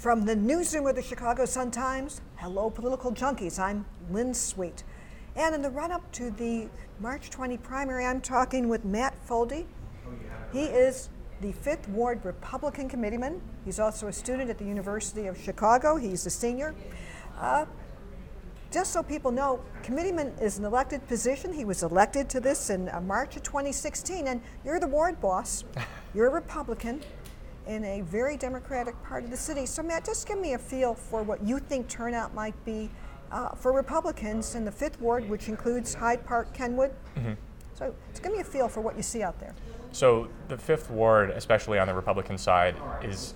From the newsroom of the Chicago Sun-Times, hello political junkies, I'm Lynn. And in the run-up to the March 20 primary, I'm talking with Matt Foldi. He is the 5th Ward Republican Committeeman. He's also a student at the University of Chicago. He's a senior. Just so people know, Committeeman is an elected position. He was elected to this in March of 2016, and you're the ward boss. You're a Republican in a very Democratic part of the city. So Matt, just give me a feel for what you think turnout might be for Republicans in the 5th Ward, which includes Hyde Park, Kenwood. Mm-hmm. So just give me a feel for what you see out there. So the 5th Ward, especially on the Republican side,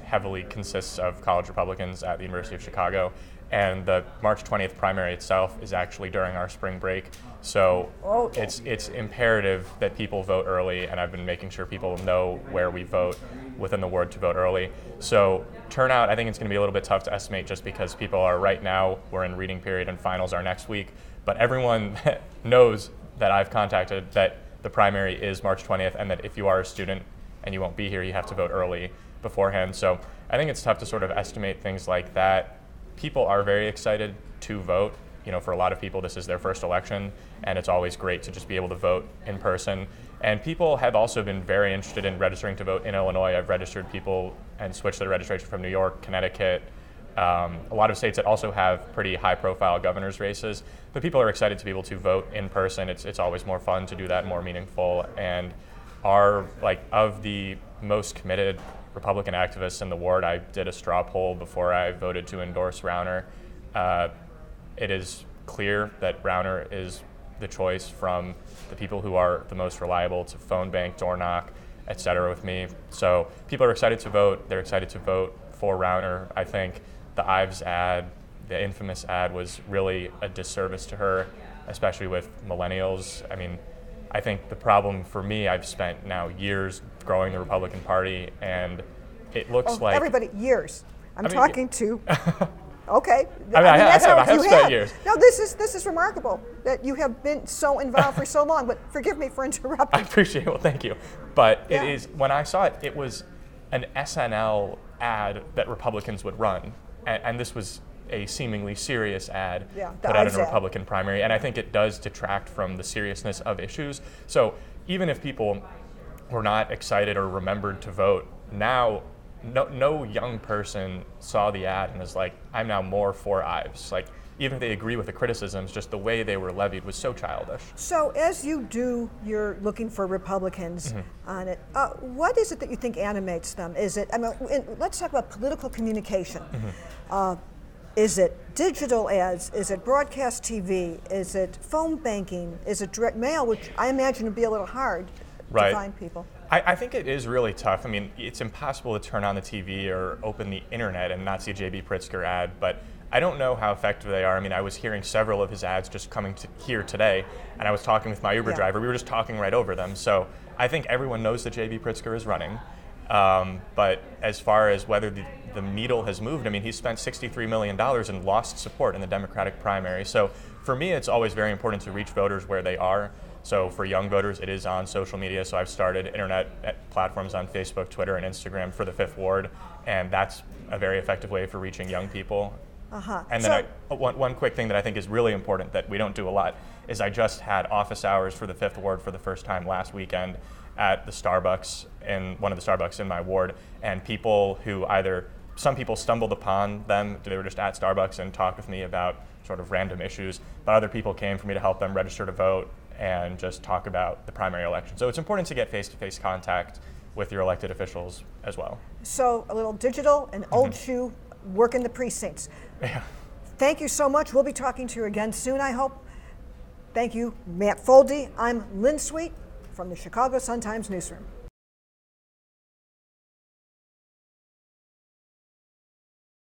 heavily consists of college Republicans at the University of Chicago. And the March 20th primary itself is actually during our spring break. So it's imperative that people vote early, and I've been making sure people know where we vote within the ward to vote early. So turnout, I think it's going to be a little bit tough to estimate just because people are right now, we're in reading period and finals are next week. But everyone knows that I've contacted that the primary is March 20th, and that if you are a student and you won't be here, you have to vote early beforehand. So I think it's tough to sort of estimate things like that. People are very excited to vote. You know, for a lot of people, this is their first election, and it's always great to just be able to vote in person. And people have also been very interested in registering to vote in Illinois. I've registered people and switched their registration from New York, Connecticut, a lot of states that also have pretty high-profile governor's races. But people are excited to be able to vote in person. It's always more fun to do that, more meaningful. And of the most committed Republican activists in the ward, I did a straw poll before I voted to endorse Rauner. It is clear that Rauner is the choice from the people who are the most reliable to phone bank, door knock, et cetera with me. So people are excited to vote. They're excited to vote for Rauner. I think the Ives ad, the infamous ad, was really a disservice to her, especially with millennials. I mean, I think the problem for me, I've spent now years growing the Republican Party, and it looks like... Everybody, years. I'm talking to... Okay. I have spent years. No, this is remarkable that you have been so involved for so long, but forgive me for interrupting. I appreciate it. Well, thank you. But it is, when I saw it, it was an SNL ad that Republicans would run. And this was a seemingly serious ad put out in a Republican primary. And I think it does detract from the seriousness of issues. So even if people were not excited or remembered to vote, now no young person saw the ad and is like, I'm now more for Ives. Like, even if they agree with the criticisms, just the way they were levied was so childish. So as you're looking for Republicans on it, what is it that you think animates them? Is it, let's talk about political communication. Is it digital ads? Is it broadcast TV? Is it phone banking? Is it direct mail, which I imagine would be a little hard to find people? I think it is really tough. I mean, it's impossible to turn on the TV or open the internet and not see a J.B. Pritzker ad, but I don't know how effective they are. I mean, I was hearing several of his ads just coming here today, and I was talking with my Uber driver. We were just talking right over them. So I think everyone knows that J.B. Pritzker is running. But as far as whether the needle has moved, I mean, he spent $63 million and lost support in the Democratic primary. So for me, it's always very important to reach voters where they are. So for young voters, it is on social media. So I've started internet platforms on Facebook, Twitter, and Instagram for the 5th Ward, and that's a very effective way for reaching young people. And then one quick thing that I think is really important that we don't do a lot is I just had office hours for the 5th Ward for the first time last weekend at the Starbucks, in one of the Starbucks in my ward, and people who some people stumbled upon them, they were just at Starbucks and talked with me about sort of random issues, but other people came for me to help them register to vote and just talk about the primary election. So it's important to get face-to-face contact with your elected officials as well. So a little digital and old shoe work in the precincts. Yeah. Thank you so much. We'll be talking to you again soon, I hope. Thank you, Matt Foldi. I'm Lynn from the Chicago Sun-Times newsroom.